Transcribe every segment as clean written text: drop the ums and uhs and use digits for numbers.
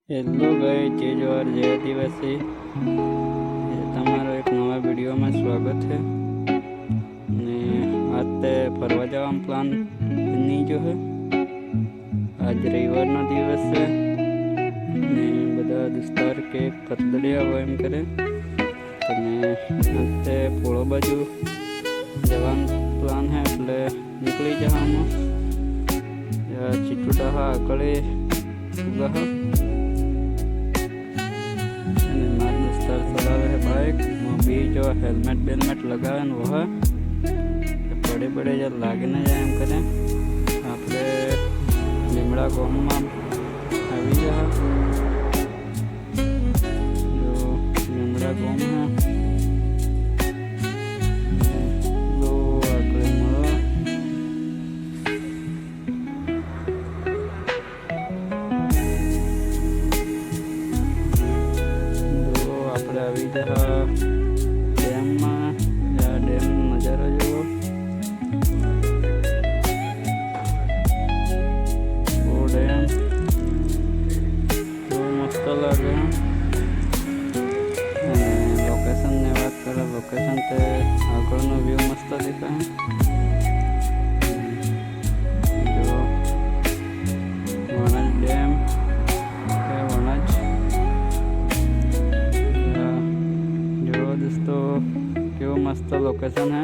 Hello guys, जय जोहार जय आदिवासी। તમારો એક નવા વિડીયોમાં સ્વાગત છે ને આજ તે ફરવા જવાનો પ્લાન બની ગયો છે। આજ રવિવારનો દિવસ છે ને બધા દોસ્તાર કે ફરદડી આવો એમ કરે અને આજ તે પોળો બાજુ જવાનો પ્લાન છે એટલે નીકળી જવાનું। ચીટુટા હા આકળે ઉગા चलावे है बाइक भी जो हेलमेट बेलमेट लगावे न वह बड़े बड़े जब लागे न जाए एम करें आपले લીમડા ગામમાં આવી જા जो લીમડા ગામ है लो आकड़े મળો આવી જા ડેમમાં ડેમનો નજારો જુઓ। ઓ ડેમ બહુ મસ્ત લાગે। લોકેશનની વાત કરે લોકેશન તે આગળનો વ્યૂ મસ્ત દેખાય। જો વણજ ડેમ વણજ दोस्तों केव मस्त लोकेशन है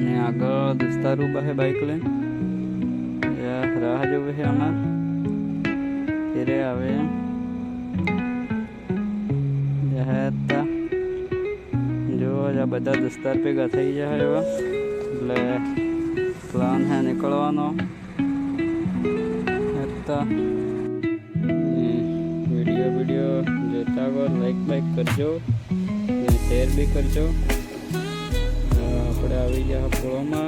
ने आगे दोस्तार ऊबा है बाइक ले राह जो है अमर तेरे आवे जो बधा दोस्तार भेगा थी जाए एट प्लान है निकलवानो। वीडियो जोता हो लाइक करजो शेर भी करजो। આપણે આવી ગયા પોળોમાં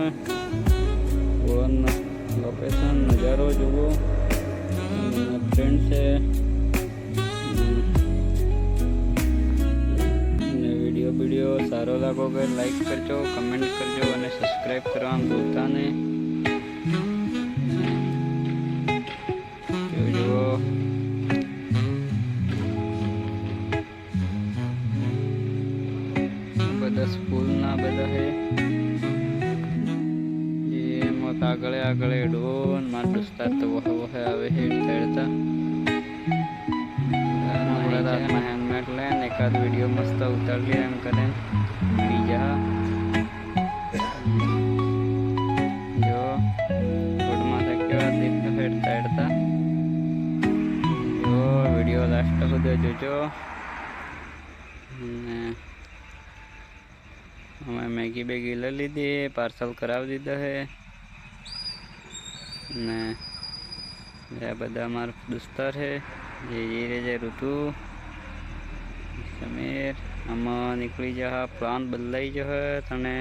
પોળોનો લોકેશન નજારો જુઓ ફ્રેન્ડ છે ને વિડીયો સારો લાગો કે લાઈક કરજો કમેન્ટ કરજો અને સબસ્ક્રાઈબ કરવાનું ભૂલતા નહીં। જુઓ स्कूलना बधा है ये मत आगले आगले डोन मार दोस्तार तो वह आवे है चढ़ता रात में हेलमेट लेन एक आध वीडियो मस्त उतार लिया एम करें बीजा जो गुड में देखते हेड चढ़ता जो वीडियो लास्ट सुधी जोजो। हमें मैगी बेगी ले लीधी पार्सल कराव दीधा है ने बदा मार दोस्तार है ये रे ऋतु समीर हम निकली जा प्लान बदलाई जो है तने